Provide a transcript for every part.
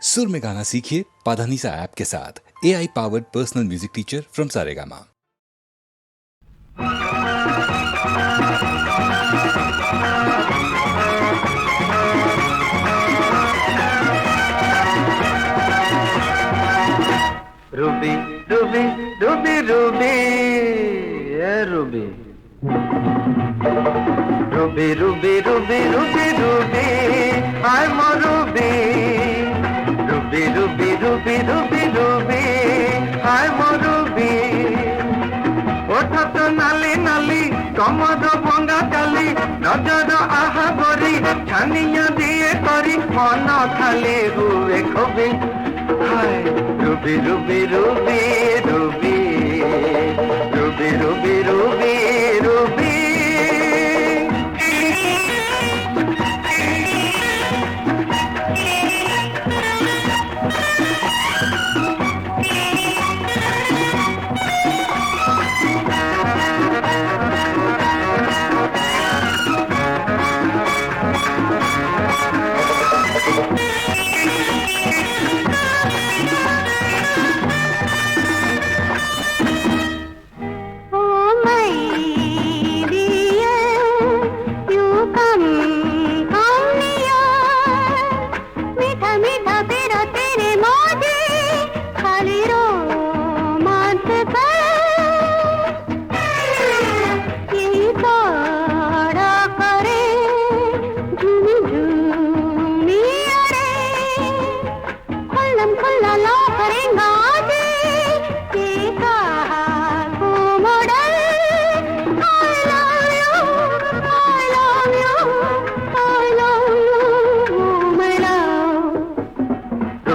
सुर में गाना सीखिए पाधानीसा ऐप के साथ। AI powered personal music teacher from Saregama. Ruby Ruby Ruby Ruby Ruby Ruby Ruby Ruby Ruby Ruby आई मो Ruby Ruby Ruby Ruby Ruby Ruby आई मो रूबी ओठा तो नाली नाली कमर भंगा चाली नजर आहा गोरी छानिया दिए करी मन खाली हुए खूबी हाय Ruby Ruby Ruby Ruby Ruby Ruby Ruby Ruby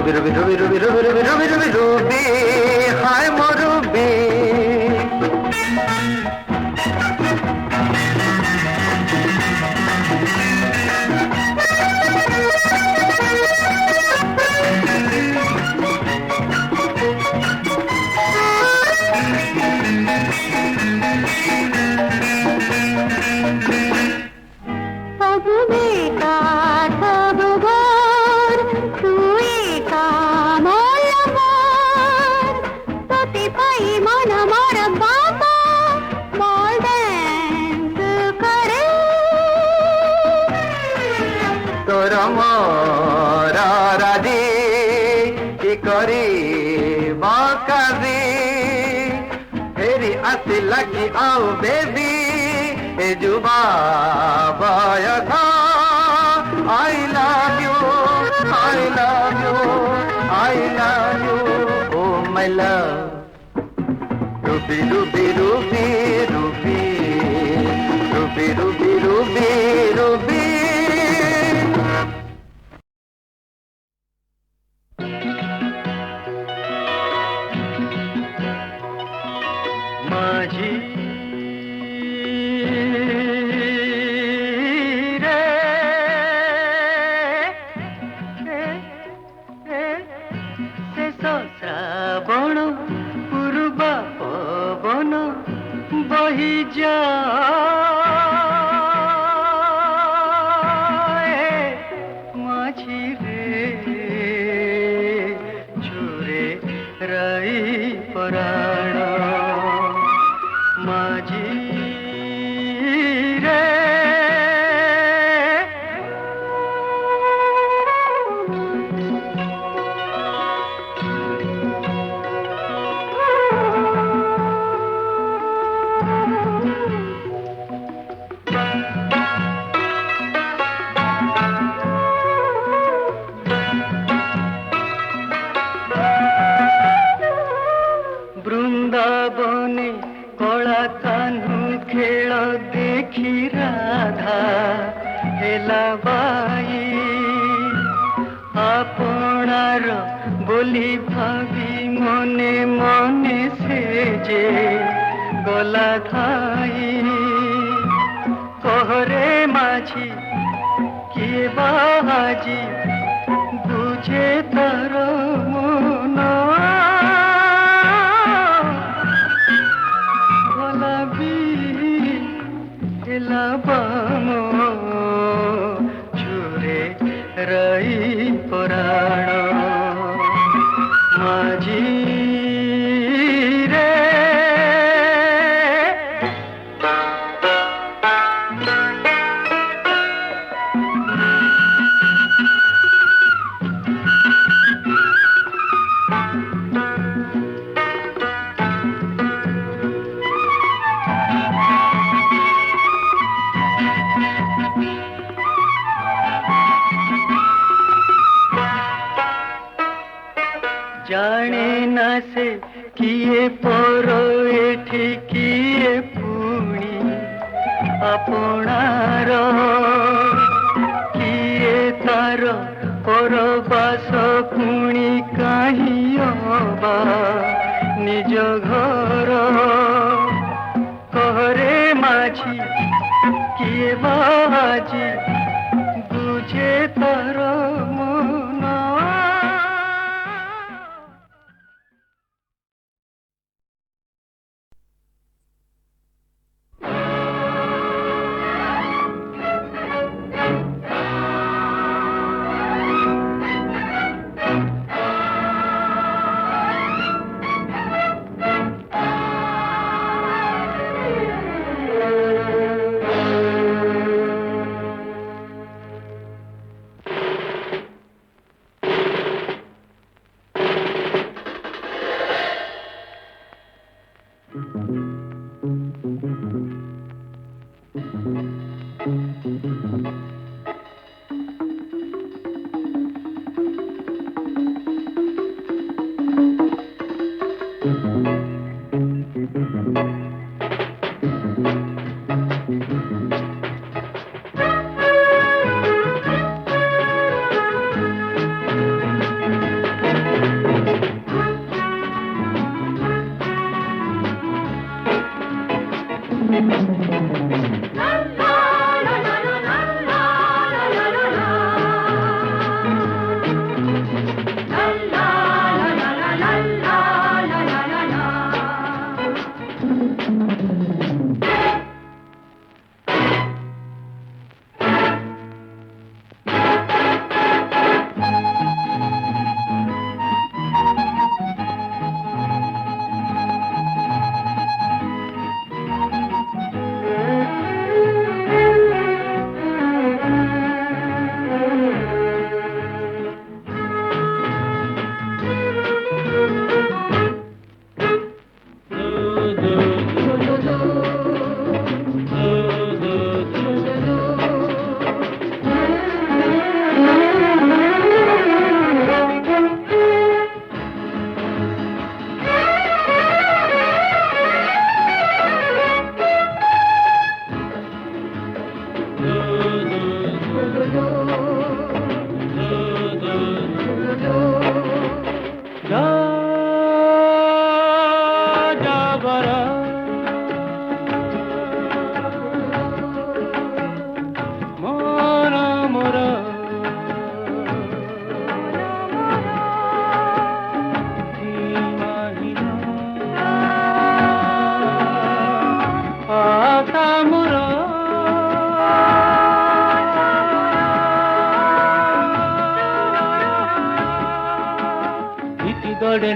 Ruby, Ruby, Ruby, Ruby, Ruby, Ruby, Ruby, Ruby, hi, mo Ruby. Lucky, oh baby, Juba, boy, I love you, I love you, I love you, oh my love. Ruby, Ruby, Ruby, Ruby, Ruby, Ruby, Ruby, Ruby. ବୃନ୍ଦାବନେ କଳା କାହ୍ନୁ ଖେଳ ଦେଖି ରାଧା ହେଲା ବାଇ ଆପଣାର ବୋଲି ଭାବି ମନେ ମନେ ସେ ଯେ ଗଲା ଧାଇ କହରେ ମାଝି କିଏ ବାଜି ବୁଝେ ତାର ମନ बामो छुरे रई पराण আজি রে জানে না সে কিয়ে পর এঠি কিয়ে পুଣି আপনার কিয়ে তার পরবাস পুଣି কাহি হবা নিজ ঘর কহরে মাঝি কিয়ে বাজি বুঝে তার মন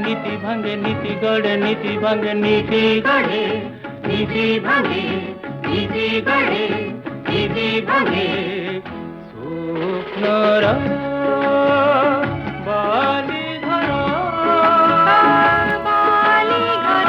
নীতি ভাঙে নীতি গড়ে নীতি ভাঙে নীতি গড়ে নীতি ভাঙে নীতি গড়ে নীতি ভাঙে স্বপ্নর বালি ঘর বালি ঘর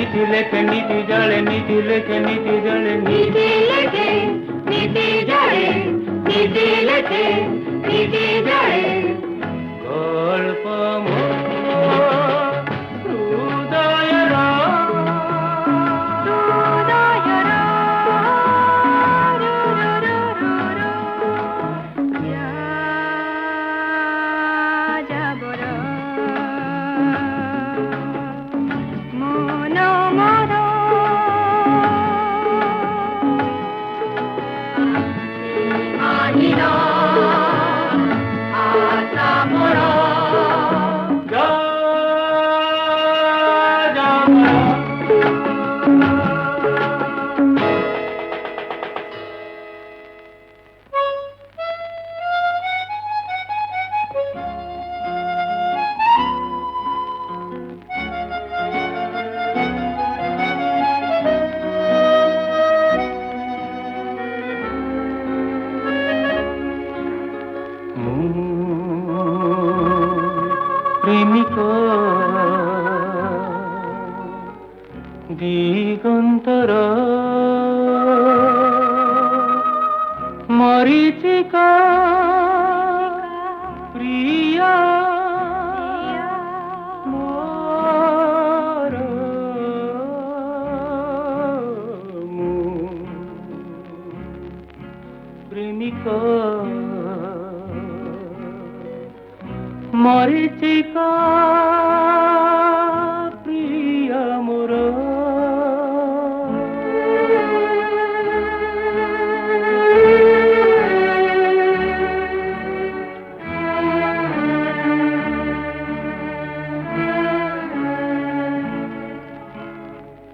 নীতি লেখে নীতি জলে নীতি লেখে নীতি জলে নীতি লেখে নীতি জলে নীতি লেখে নীতি জলে গল্প প্রেমিক দিগন্তর মরিচিকা প্রিয়া মোর প্রেমিক মরিচিকা প্রিয়া মোর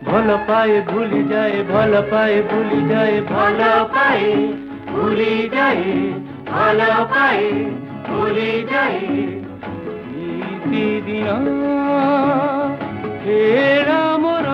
ভাল পায়ে ভুলি যায় ভাল পায়ে ভুলি যায় ভাল পায়ে ভুলি যায় ভাল পায়ে ভুলি যায় দিন হেরা মোর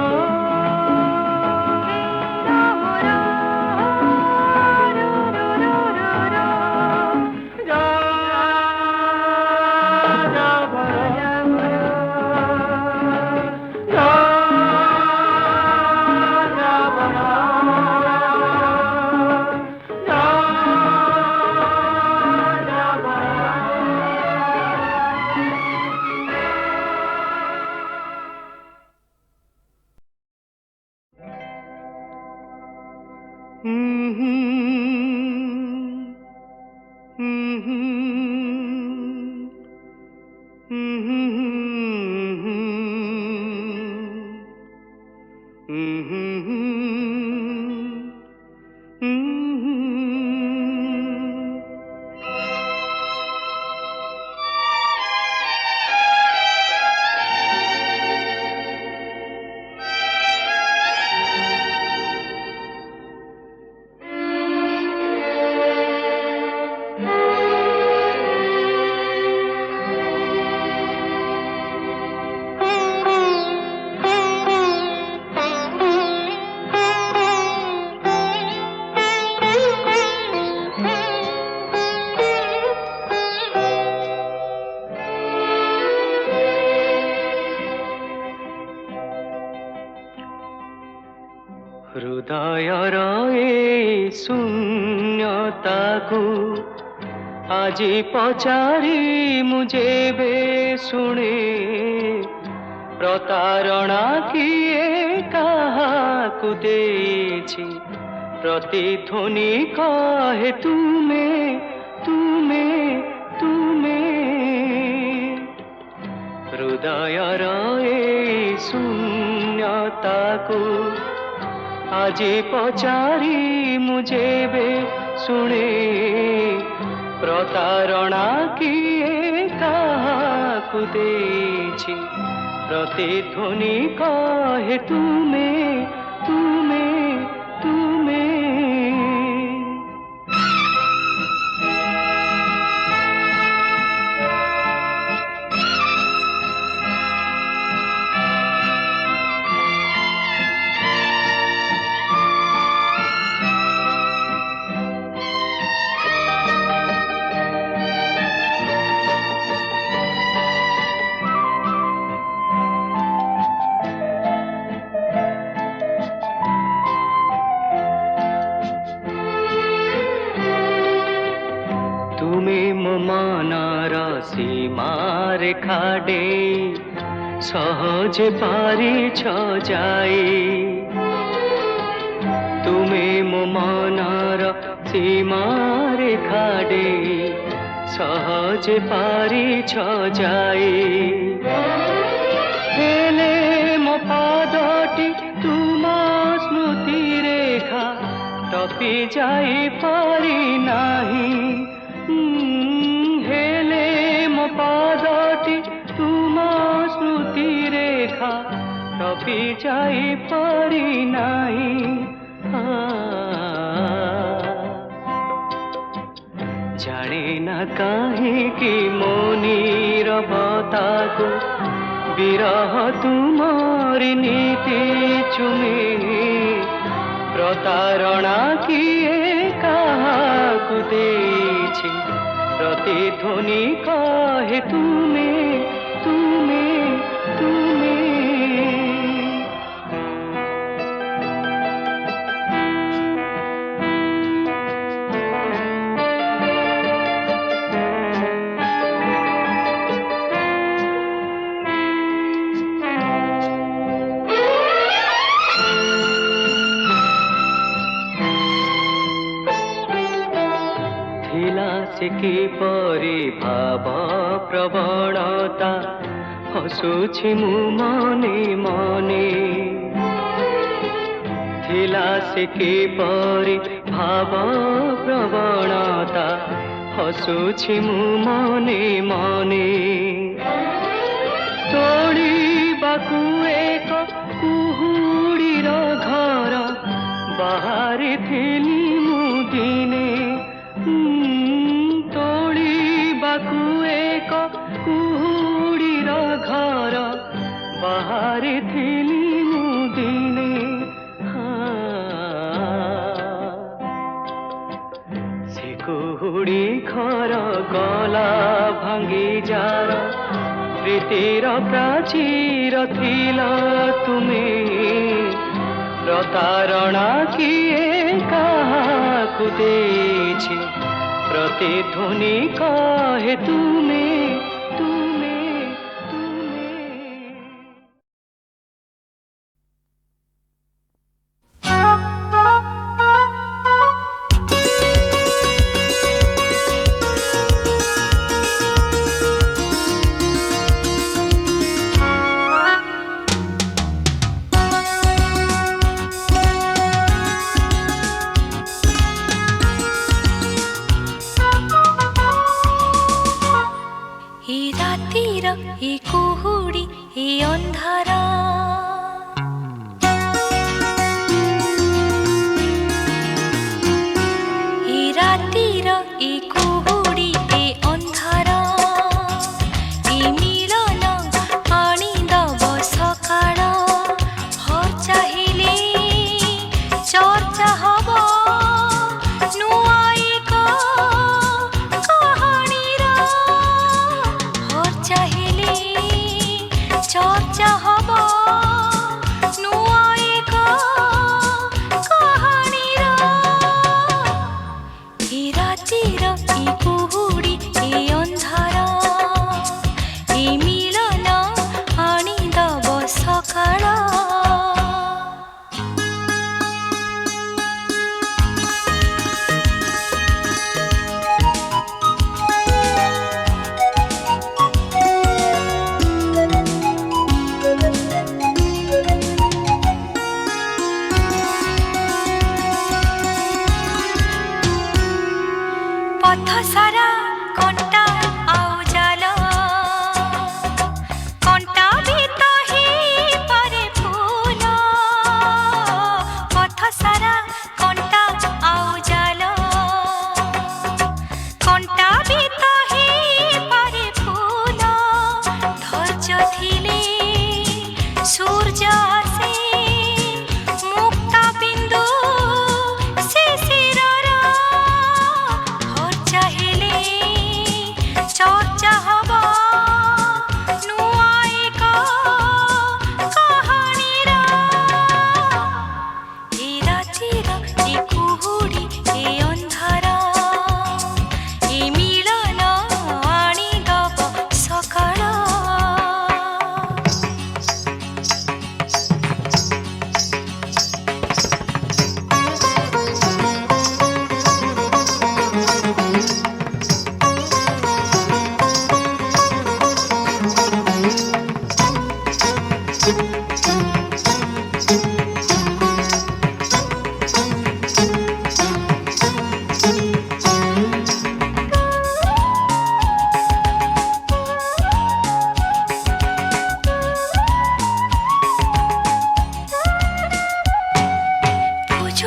ହୃଦୟର ଏ ଶୂନ୍ୟତାକୁ ଆଜି ପଚାରି ମୁଁ ଯେବେ ଶୁଣେ ପ୍ରତାରଣା କିଏ କାହାକୁ ଦେଇଛି ପ୍ରତିଧ୍ୱନି କହେ ତୁମେ ତୁମେ ତୁମେ ହୃଦୟର ଏ ଶୂନ୍ୟତାକୁ আজি পচারি মু যেবে শুনে প্রতারণা কিয়ে কাহাকু দেছি প্রতিধ্বনি কহে তুমে তুমে তুমে ଖାଡ଼େ ସହଜେ ପାରିଛ ଯାଇ ତୁମେ ମୋ ମନର ସୀମାରେ ଖାଡ଼େ ସହଜେ ପାରିଛ ଯାଇ ହେଲେ ମୋ ପାଦଟି ତୁମ ସ୍ମୃତି ରେଖା ଟପି ଯାଇ ପାରି ନାହିଁ ହେଲେ ମୋ ପାଦଟି ତୁମ ସ୍ମୃତି ରେଖା ଟପି ଯାଇ ପାରି ନାହିଁ ଜାଣେ ନା କାହିଁକି ମୋ ନୀରବତାକୁ ବିରହ ତୁମରି ନୀତି ଚୁମେ ପ୍ରତାରଣା କିଏ କାହାକୁ ଦେଇଛି ପ୍ରତିଧ୍ୱନି କହେ ତୁମେ ତୁମେ ତୁମେ କିପରି ଭାବ ପ୍ରବଣତା ହସୁଛି ମୁଁ ମନେ ମନେ ଥିଲା ସେ କିପରି ଭାବ ପ୍ରବଣତା ହସୁଛି ମୁଁ ମନେ ମନେ ତୋଳିବାକୁ ଏକ କୁହୁଡ଼ିର ଘର ବାହାରିଥିଲି ମୁଁ ଦିନେ ଏକ କୁହୁଡ଼ିର ଘର ବାହାରିଥିଲି ମୁଁ ଦିନେ ସେ କୁହୁଡ଼ି ଘର ଗଲା ଭାଙ୍ଗି ଯାର ପ୍ରୀତିର ପ୍ରାଚୀର ଥିଲ ତୁମେ ପ୍ରତାରଣା କିଏ କାହାକୁ ଦେଇଛି ପ୍ରତିଧ୍ୱନି କହେ ତୁମେ ତୁମେ ତୁମେ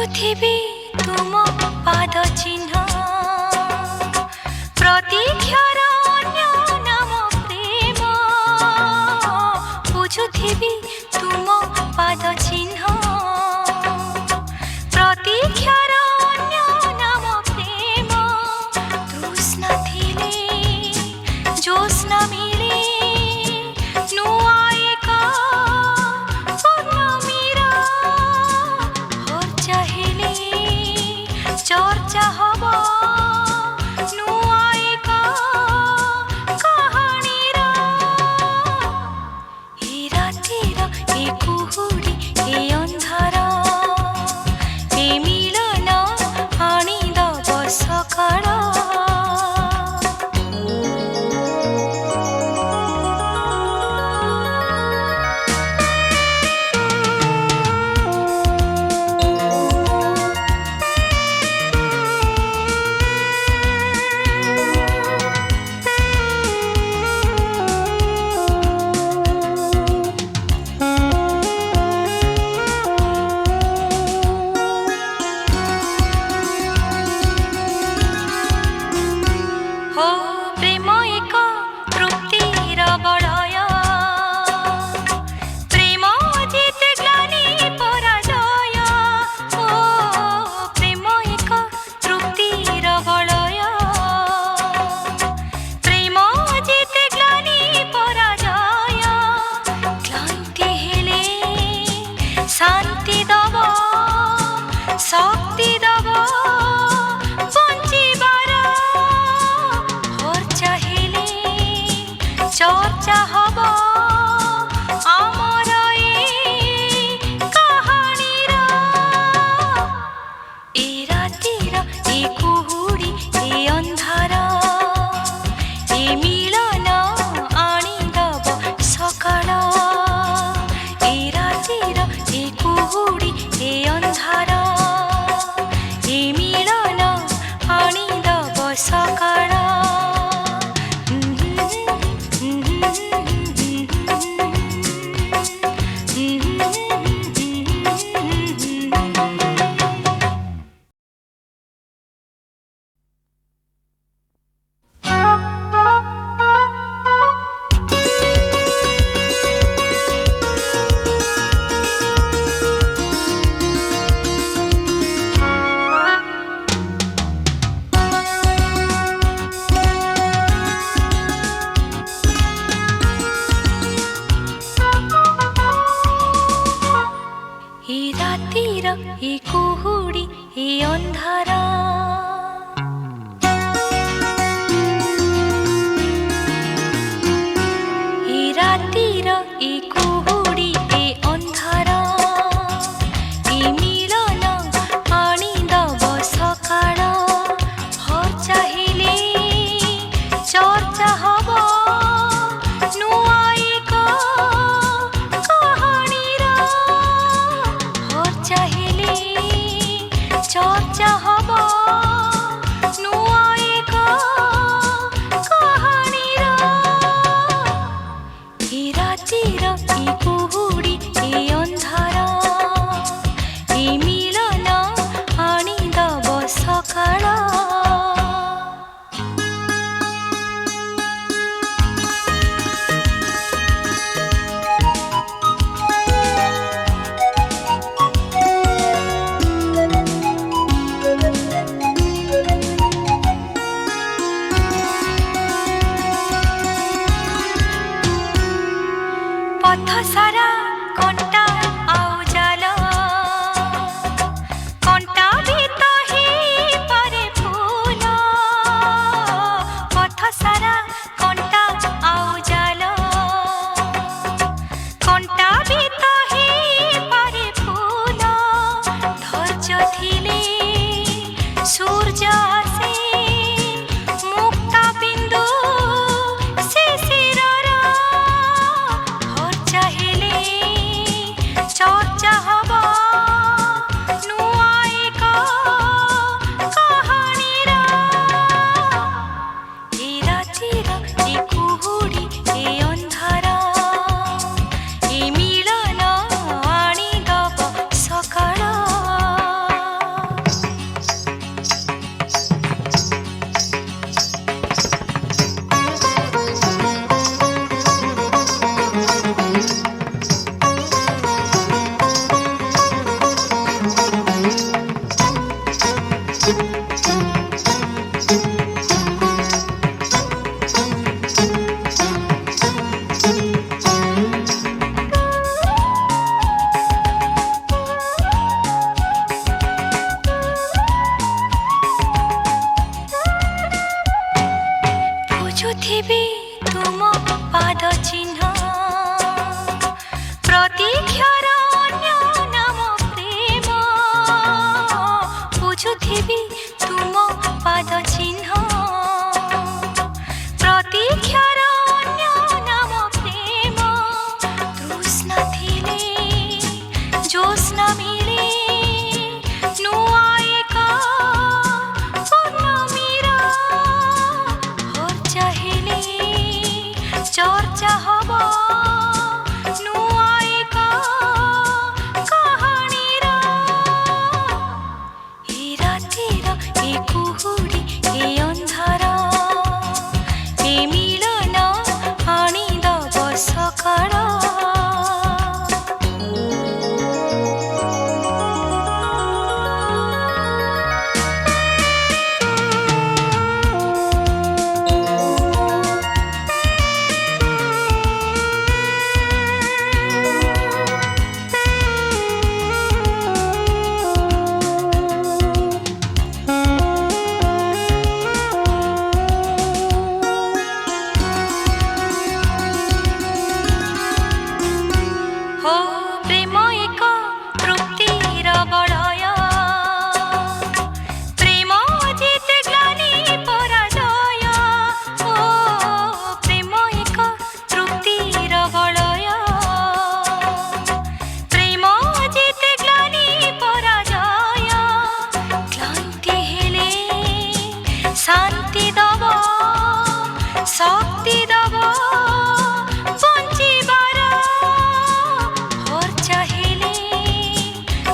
বুঝুথিবি তুম পাদ চিহ্ন প্রতীক্ষার অন্য নাম প্রেম বুঝুথিবি তুম পাদ চিহ্ন প্রতীক্ষার অন্য নাম প্রেম তৃষ্ণা থিলে জ্যোৎস্না মিলে নূয়া এক পূর্ণমীর ভোর চাহিলে চর্চা হব নূয়া এক কাহাণীর এ রাতির এ কুহুড়ি এ ଅନ୍ଧାର ଏ ମିଳନ ଆଣିଦବ ସକାଳ हो प्रेम एक तृप्तिर बलय प्रेम जिते ग्लानि पराजय ओ प्रेम एक तृप्तिर बलय प्रेम जिते ग्लानि पराजय क्लांति हेले शांति दब शक्ति दब बंचिबार ভোর চাহিলে চর্চা হব আমার এই কাহাণীর এ রাতির এ কুহুড়ি এ ଅନ୍ଧାର এ মিলন আনিদব সকাଳ এ রাতির এ কুহুড়ি এ ଅନ୍ଧାର এ মিলন আনিদব সকাଳ এ রাতির এ কুহুড়ি এ ଅନ୍ଧାର এ রাতির এ কুহুড়ি এ ଅନ୍ଧାର এ মিলন আনিদব সকাଳ ভোর চাহিলে চর্চা হব নূয়া এক কাহাণীর ভোর চাহিলে চর্চা হব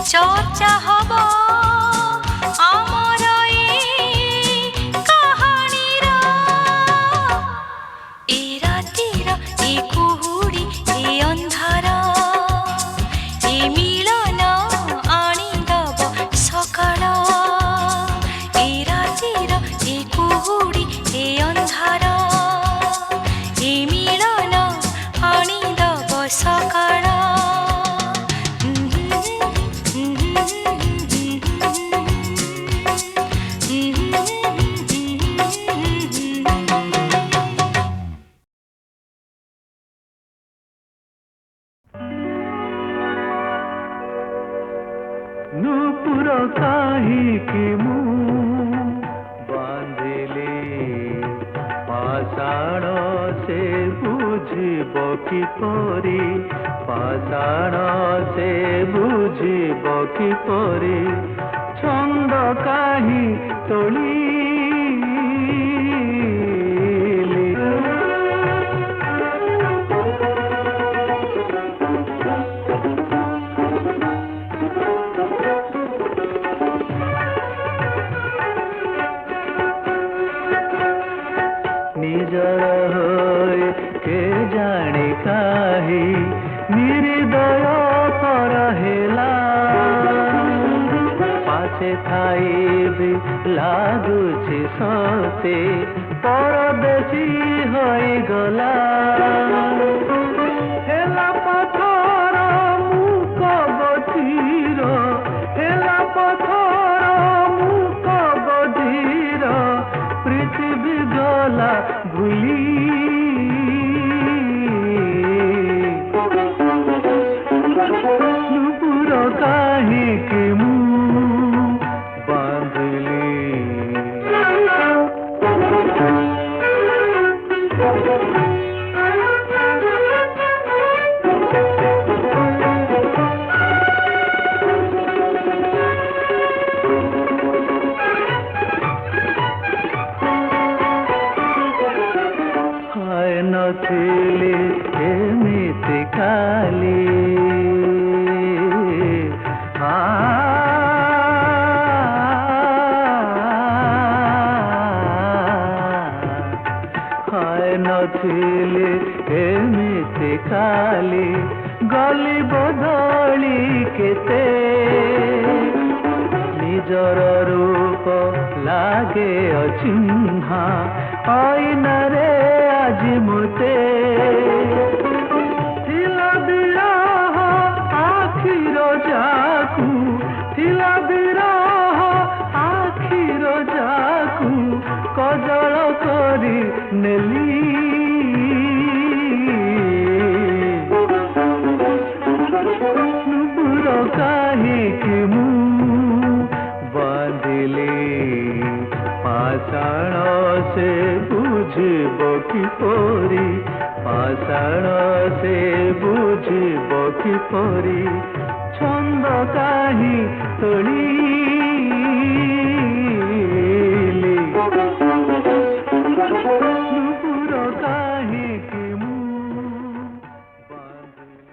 চর্চা হব আমার কাহানির এ রাতির এ কুহুড়ি এ ଅନ୍ଧାର এ মিলন আনিদব সকাଳ এ রাতির এ কুহুড়ি এ ଅନ୍ଧାର এ মিলন আনিদব সকাଳ নূপুর কাহিকি মু বাঁধিলি পাষাণ সে বুঝিব কিপরি পাষাণ সে বুঝিব কিপরি ছন্দ কাহি তোলি নিজর হয়ে কে জানে কাহি নির্দয় পর হেলা পাছে থাইবি লাগুছি সতে পরদেশী হয়ে গলা হেলা পথর মুখ বধির হেলা পথর মুখ বধির পৃথিবী গলা ভুলি নূপুর কাহিকি মু বাঁধিলি হায় নথিলি এমিতি কালি হায় নথিলি এমিতি কালি গলি বদলি কেতে নিজর রূপ লাগে অচিহ্না আইনারে আজি মতে থিলা বিরহ আখির যাকু থিলা বিরহ আখির যাকু কজল করি নেলি নূপুর কাহিকি মু বাঁধিলি পাষাণ সে বুঝিব কিপরি পাষাণ সে বুঝিব কিপরি ছন্দ কাহি তোলি নূপুর কাহিকি মু বাঁধিলি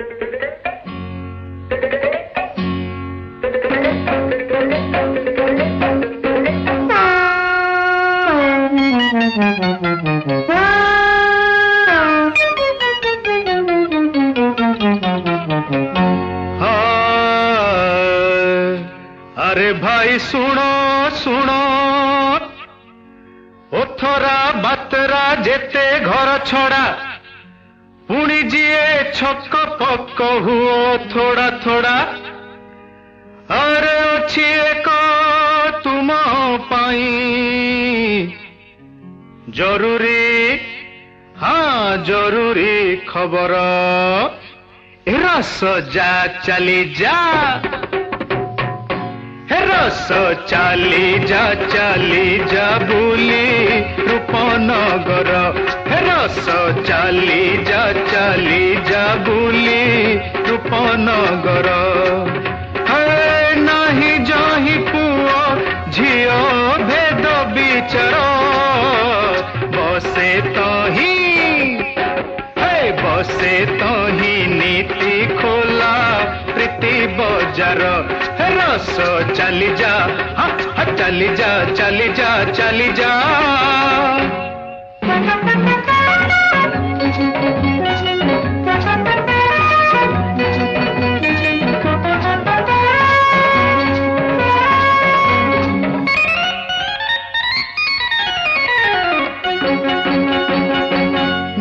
अरे भाई सुनो सुनो ओथरा बातरा जेते घर छड़ा पुणी जिए छक पक हुओ थोड़ा थोड़ा अरे अच्छी एक तुम पाई जरूरी हाँ जरूरी खबर रस जा चली जा रस चली जा बुली रूपनगर रस चली जा बुली रूपनगर नाही जाहि पुओ झियो भेद बिचर बसे तही नीति खोला प्रीति बजार रस चली जा चली जा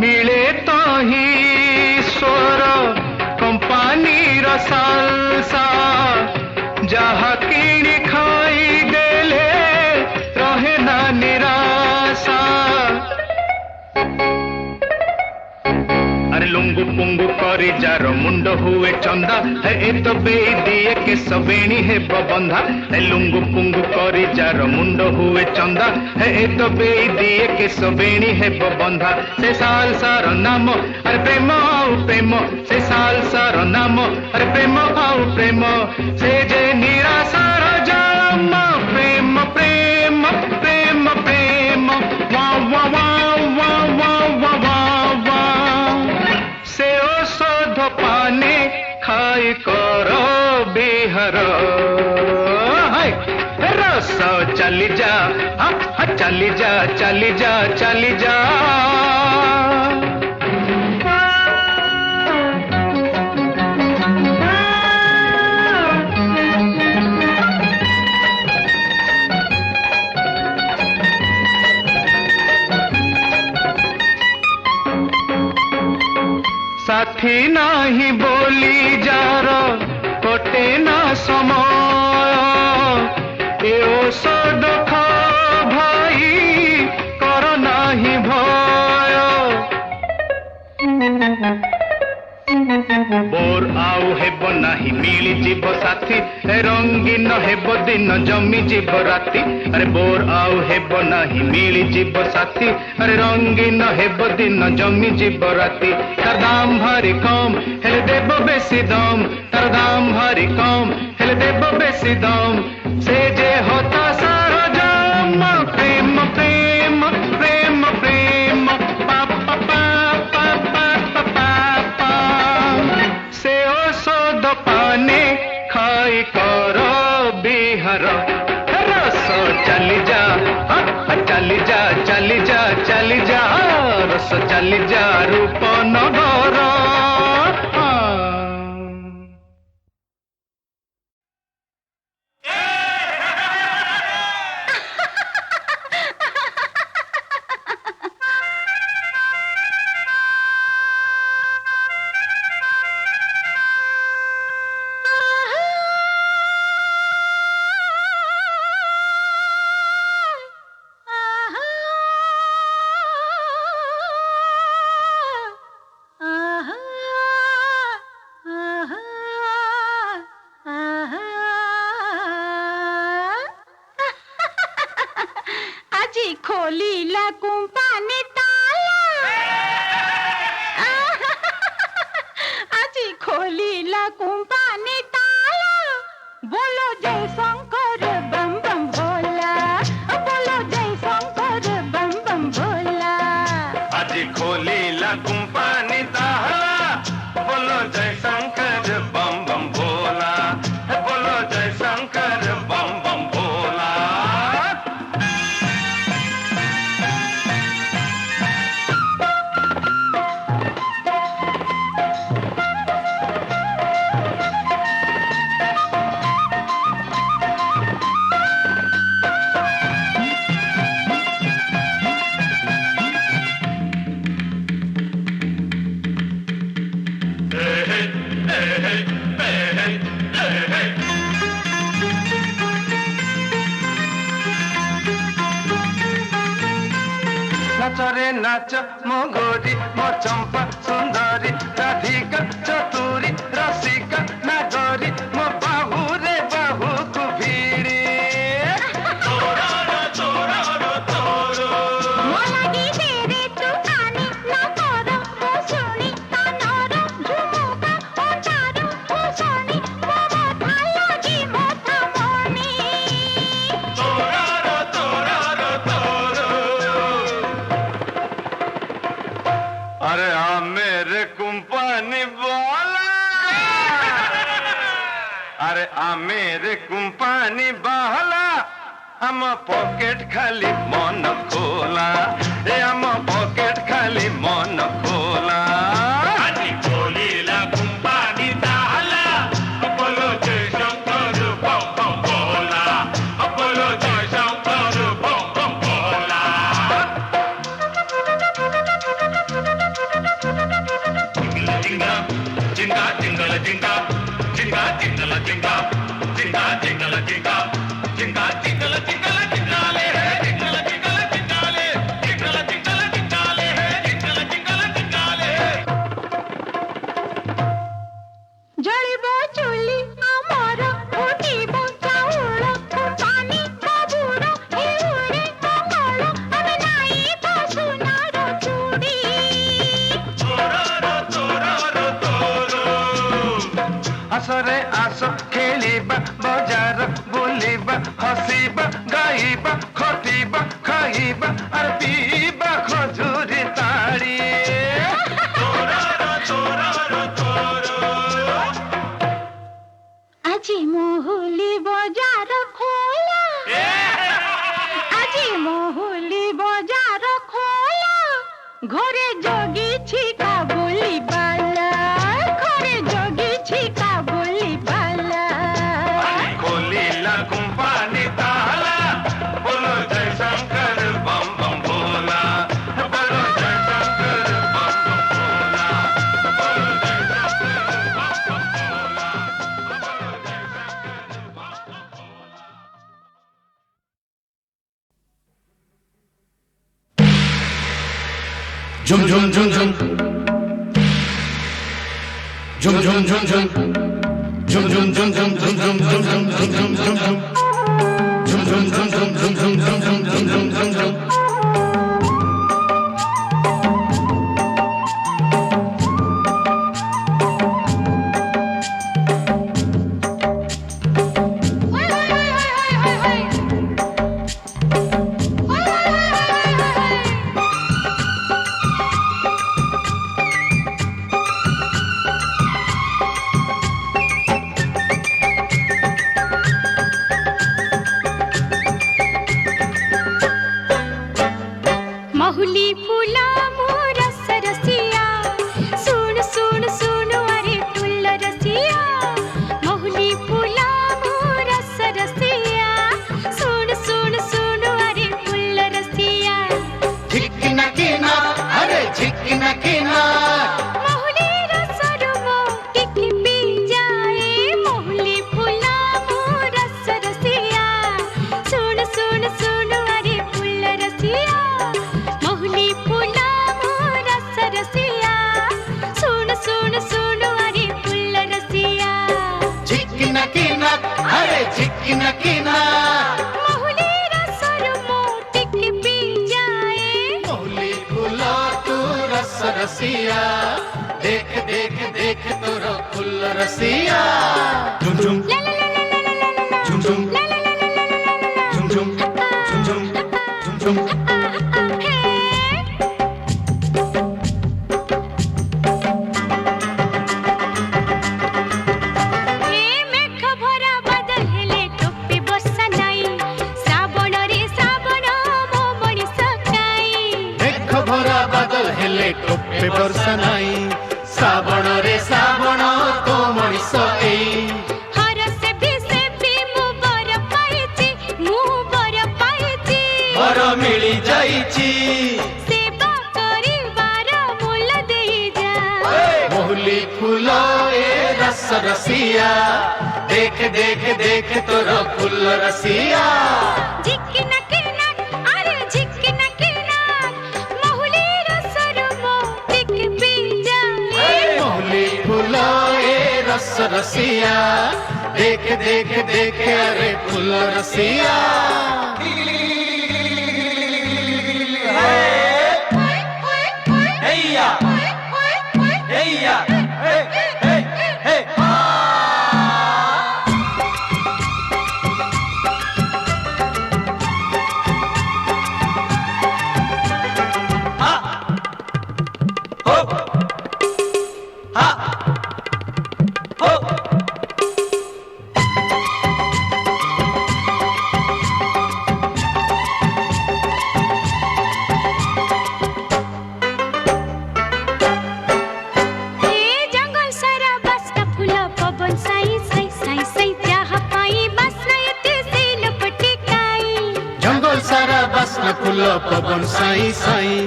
मिले तो ही स्वर कंपानी रसालसा जहा किणी खाई देले रहे ना निराशा अरे लुंगु पुंगु करी जार मुंड हुए चंदा है ए तो बेदिए के सबेणी है बबंधा है लुंगु पुंगु करी जार मुंड हुए चंदा है ए तो बेदिए के सबेणी है बबंधा से साल सार नाम अरे प्रेम आउ प्रेम से साल सार नाम अरे प्रेम आउ प्रेम से जे निराशार जाम प्रेम प्रेम प्रेम प्रेम वा वा वा वा वा वा वा से औषध पाने खाई कर बिहार रस चली जा चली जा साथी नाही बोली जार कोटे ना समय ए औषध खा भाई कर नाही भय बोर आउ हेब नाही मिली जीव साथी रंगीन हेब दिन जमी जीव राती अरे बोर आउ हेब नाही मिली जीव साथी अरे रंगीन हेब दिन जमी जीव राती तार दाम भारी कम हेले देव बेसी दाम तार दाम भारी कम हेले देव बेसी दाम से जे होता सारा जाम प्रेम प्रेम प्रेम प्रेम पा पा पा पा पा पा पा से औषध पाने खाई कर बिहार रस चली जा रस चली जा रूपनगर खोलीला कुंपाने ताला आजी खोलीला कुंपाने ताला बोलो जय शंकर बम बम भोला बोलो जय शंकर बम बम भोला आजी खोलीला कुंपानी ताला बोलो जय नाच रे नाच मो गोरी मो चंपा सुंदरी राधिका चतुरी रसिका नागरी मो बाहु रे बाहु को भिड़ी मोलागी तेरे तू कानी ना करो वो सुनी कानरो झुमुका ओ चारो वो सुनी वो मोथा लागी मोथा मोनी अरे आ मेरे कुंपानी वाला अरे आ मेरे कुंपानी बाहला हम पॉकेट खाली मन खोला ए हम पॉकेट खाली मन खोला आनी खोलीला कुंपानी दाहला अपोलो जयशंकर बम बम बोला अपोलो जयशंकर बम बम बोला जिंगा जिंगा जिंगल जिंगा जिंगा जिंगल जिंगा जिंगा जिंगल जिंगा जिंगा जिंगल जिंगल जिंगाले है जिंगल जिंगल जिंगाले जिंगल जिंगल जिंगाले है जिंगल जिंगल जिंगाले जळिबो चुली आमर फुटिबो चाउळ कुंपानी बाबुर हिउरे मंगळ अबे नाई तो सुनार चूड़ी असरे आस खेलिबा बजार बुलिबा हसिबा गाइबा खटिबा खाइबा और पीबा खजूरी ताड़ी আজি মহুলি বজাৰ খোলা আজি মহুলি বজাৰ খোলা ঘরে জগিছি কাবুলি বালা ঘরে জগিছি কাবুলি বালা खोलीला कुंपानी ताला बोलो जय शंकर बम बम भोला बोलो जय शंकर बम बम भोला बोलो जय शंकर बम बम भोला बोलो जय शंकर बम बम भोला झुम झुम झुम झुम झुम झुम झुम झुम झुम झुम झुम झुम झुम झुम झुम झुम झुम झुम झुम महुली फूला मोर सरसिया सुन सुन सुन अरे फूल रसिया महुली फूला मोर सरसिया सुन सुन सुन अरे फूल रसिया झिकना किना अरे झिकना किना महुली रसर मोटी पी जाए महुली फूला मोर सरसिया सुन सुन सुन अरे फूल रसिया महुली फूला मोर सरसिया सुन सुन सुन अरे फूल रसिया झिकना किना अरे झिकना किना महुली रसर मोटी पी जाए मौली फूला तू रस रसिया देख देख देख तोरो फूल रसिया झुम झुम ला ला ला ला ला ला ला झुम झुम ला ला ला ला ला ला ला झुम झुम झुम झुम झुम झुम टोपे बर्षा नाई श्रावण रे श्रावण तो मनीष एई वर मिली जाइची महुली फूल ए रस रसिया देख देख देख तोर फूल रसिया झिक्किन किनक अरे झिक्किन किनक महुलीर सरमो टिक पिंजा मोहली फूल ए रस रसिया देख देख देख अरे फूल रसिया फूल पवन साई साई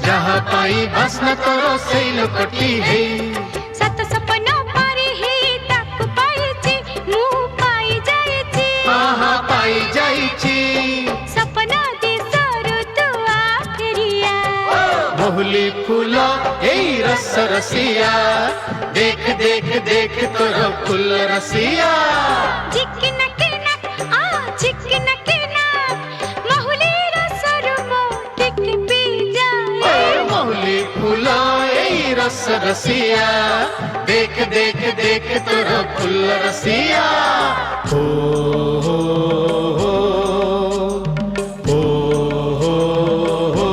जहाँ पाई बसना तोरो सैल कटी है सत सपना पारी ही तक पाईची मुँह पाई जाईची हाँ पाई जाईची सपना दे सर तू आखरिया मोहली फूल ए रस रसिया देख देख देख तोरो फूल रसिया झिक्किन किनक आ झिक्किन फूल ए रस रसिया देख देख देख तोर फूल रसिया हो हो हो हो हो हो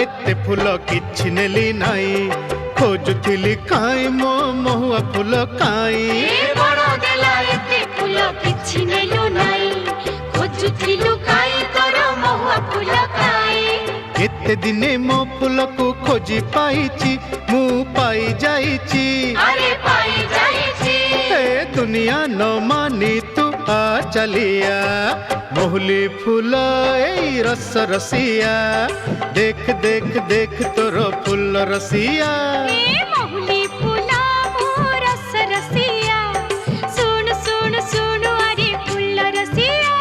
एते फूल किछि नेली नाई खोजुथिली काई मो महुआ फूल काई बड़ देला एते फूल किछि नेलु नाई खोजुथिलु काई करो महुआ फूल काई एते दिने मो फूल को खोजी पाईची मु पाई जाईची अरे पाई जाईची ए दुनिया न मानी तू आ चलिया मोहली फूल ए रस रसिया देख देख देख तोर फूल रसिया ए मोहली फूल मो रस रसिया सुन सुन सुन अरे फूल रसिया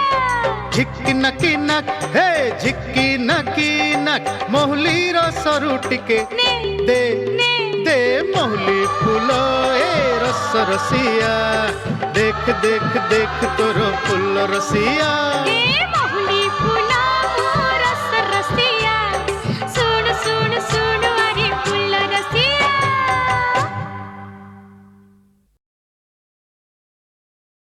झिक्की नकी नक हे झिक्की नकी नक मोहली रस रुटिके दे दे मोहली फूल ए रस रसिया देख देख देख तोर फूल रसिया